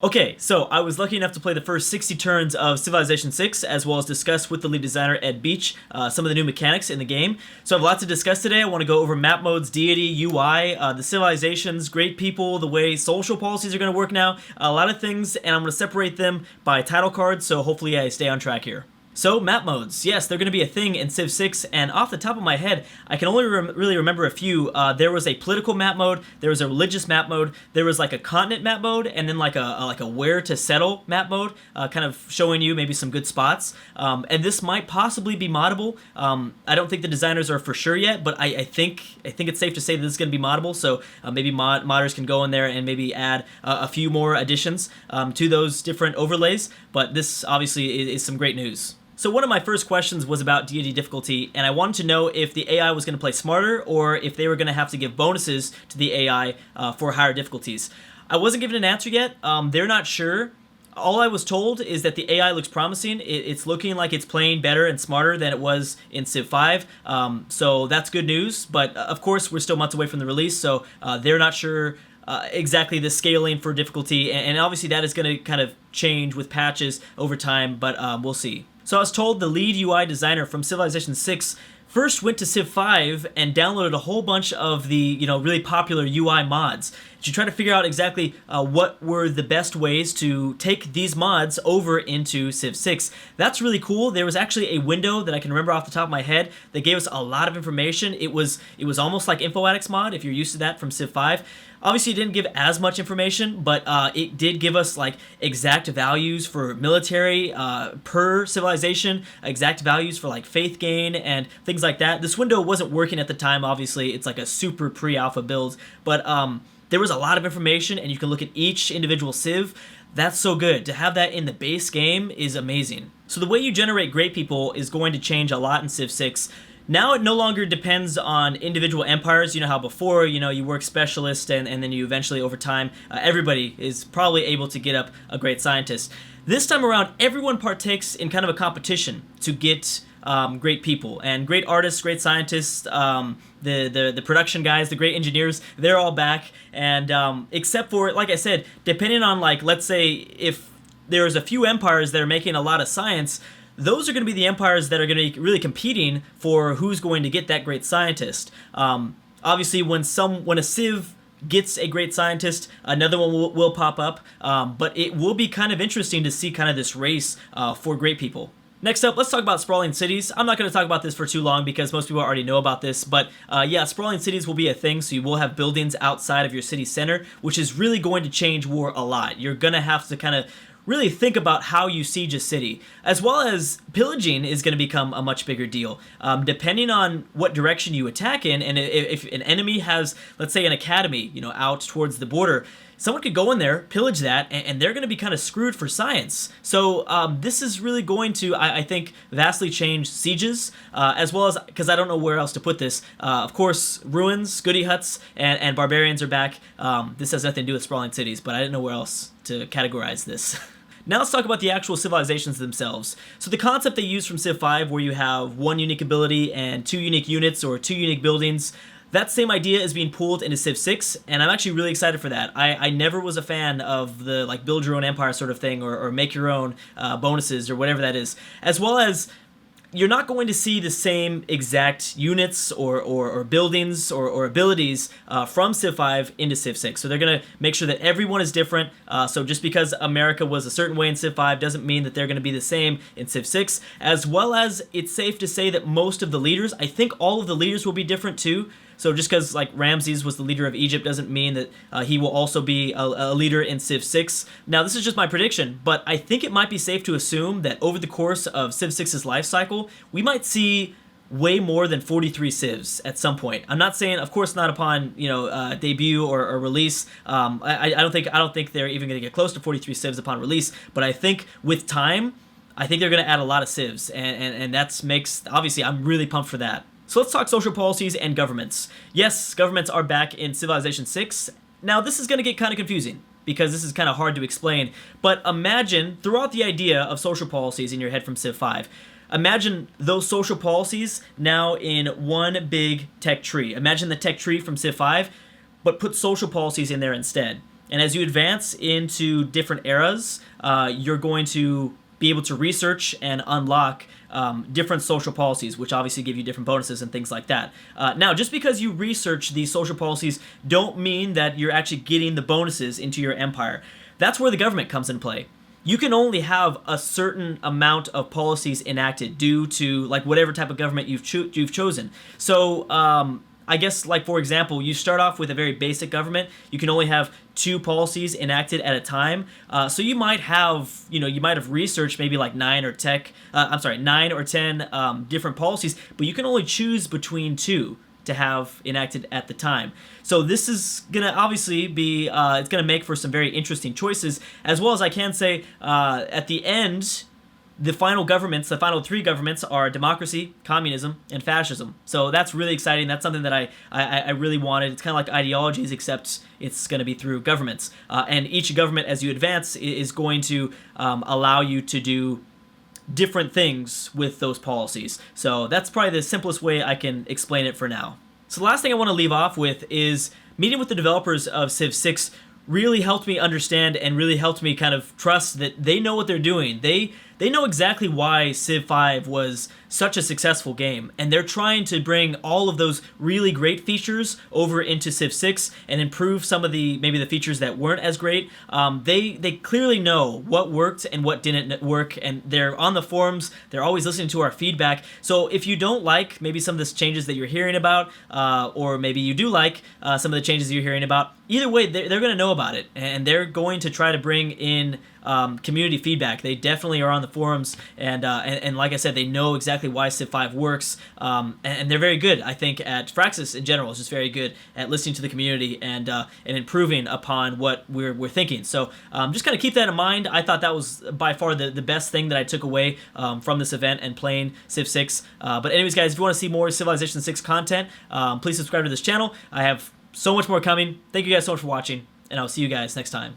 Okay, so I was lucky enough to play the first 60 turns of Civilization 6, as well as discuss with the lead designer, Ed Beach, some of the new mechanics in the game. So I have lots to discuss today. I want to go over map modes, Deity, UI, the civilizations, great people, the way social policies are going to work now, a lot of things, and I'm going to separate them by title cards, so hopefully I stay on track here. So, map modes. Yes, they're going to be a thing in Civ 6, and off the top of my head, I can only really remember a few. There was a political map mode, there was a religious map mode, there was like a continent map mode, and then like a where to settle map mode, kind of showing you maybe some good spots. And this might possibly be moddable. I don't think the designers are for sure yet, but I think it's safe to say that this is going to be moddable, so maybe modders can go in there and maybe add a few more additions to those different overlays, but this obviously is some great news. So one of my first questions was about deity difficulty, and I wanted to know if the AI was going to play smarter or if they were going to have to give bonuses to the AI for higher difficulties. I wasn't given an answer yet. They're not sure. All I was told is that the AI looks promising. It's looking like it's playing better and smarter than it was in Civ 5, so that's good news, but of course we're still months away from the release, so they're not sure exactly the scaling for difficulty, and obviously that is going to kind of change with patches over time, but we'll see. So I was told the lead UI designer from Civilization 6 first went to Civ 5 and downloaded a whole bunch of the really popular UI mods. She tried to figure out exactly what were the best ways to take these mods over into Civ 6. That's really cool. There was actually a window that I can remember off the top of my head that gave us a lot of information. It was almost like Info Addicts mod, if you're used to that from Civ 5. Obviously, it didn't give as much information, but it did give us like exact values for military per civilization, exact values for like faith gain and things like that. This window wasn't working at the time, obviously. It's like a super pre-alpha build, but there was a lot of information, and you can look at each individual civ. That's so good. To have that in the base game is amazing. So the way you generate great people is going to change a lot in Civ 6. Now it no longer depends on individual empires. You know how before, you work specialist and then you eventually, over time, everybody is probably able to get up a great scientist. This time around, everyone partakes in kind of a competition to get great people. And great artists, great scientists, the production guys, the great engineers, they're all back. And except for, like I said, depending on, like, let's say if there's a few empires that are making a lot of science, those are going to be the empires that are going to be really competing for who's going to get that great scientist. Obviously, when a civ gets a great scientist, another one will pop up, but it will be kind of interesting to see kind of this race for great people. Next up, let's talk about sprawling cities. I'm not going to talk about this for too long because most people already know about this, but yeah, sprawling cities will be a thing, so you will have buildings outside of your city center, which is really going to change war a lot. You're going to have to kind of really think about how you siege a city, as well as pillaging is going to become a much bigger deal. Depending on what direction you attack in, and if an enemy has, let's say, an academy, out towards the border, someone could go in there, pillage that, and they're going to be kind of screwed for science. So this is really going to, I think, vastly change sieges, as well as, because I don't know where else to put this, of course, ruins, goody huts, and barbarians are back. This has nothing to do with sprawling cities, but I didn't know where else to categorize this. Now let's talk about the actual civilizations themselves. So the concept they use from Civ 5, where you have one unique ability and two unique units or two unique buildings, that same idea is being pulled into Civ 6, and I'm actually really excited for that. I never was a fan of the like build your own empire sort of thing, or make your own bonuses or whatever that is, as well as you're not going to see the same exact units or buildings or abilities from Civ 5 into Civ 6. So they're going to make sure that everyone is different. So just because America was a certain way in Civ 5 doesn't mean that they're going to be the same in Civ 6. As well as it's safe to say that most of the leaders, I think all of the leaders will be different too. So just because like Ramses was the leader of Egypt doesn't mean that he will also be a leader in Civ 6. Now this is just my prediction, but I think it might be safe to assume that over the course of Civ 6's life cycle, we might see way more than 43 civs at some point. I'm not saying, of course, not upon debut or release. I don't think they're even going to get close to 43 civs upon release. But I think with time, I think they're going to add a lot of civs, and that makes, obviously, I'm really pumped for that. So let's talk social policies and governments. Yes, governments are back in Civilization 6. Now this is going to get kind of confusing because this is kind of hard to explain, but imagine throughout the idea of social policies in your head from Civ 5, imagine those social policies now in one big tech tree. Imagine the tech tree from Civ 5, but put social policies in there instead. And as you advance into different eras, you're going to be able to research and unlock different social policies, which obviously give you different bonuses and things like that. Now, just because you research these social policies don't mean that you're actually getting the bonuses into your empire. That's where the government comes into play. You can only have a certain amount of policies enacted due to like whatever type of government you've chosen. So I guess, like, for example, you start off with a very basic government. You can only have 2 policies enacted at a time. So you might have, you might have researched maybe like 9 or 10 different policies, but you can only choose between 2 to have enacted at the time. So this is gonna obviously be, it's gonna make for some very interesting choices, as well as I can say, at the end, the final 3 governments are democracy, communism, and fascism. So that's really exciting. That's something that I really wanted. It's kind of like ideologies, except it's going to be through governments. And each government, as you advance, is going to allow you to do different things with those policies. So that's probably the simplest way I can explain it for now. So the last thing I want to leave off with is meeting with the developers of Civ 6 really helped me understand and really helped me kind of trust that they know what they're doing. They know exactly why Civ 5 was such a successful game, and they're trying to bring all of those really great features over into Civ 6 and improve some of maybe the features that weren't as great. They clearly know what worked and what didn't work, and they're on the forums. They're always listening to our feedback. So if you don't like maybe some of the changes that you're hearing about, or maybe you do like some of the changes you're hearing about, either way, they're going to know about it, and they're going to try to bring in community feedback. They definitely are on the forums, and like I said, they know exactly why Civ 5 works, and they're very good, I think, at Firaxis in general is just very good at listening to the community and improving upon what we're thinking. So just kind of keep that in mind. I thought that was by far the best thing that I took away from this event and playing Civ 6. But anyways, guys, if you want to see more Civilization 6 content, please subscribe to this channel. I have so much more coming. Thank you guys so much for watching, and I'll see you guys next time.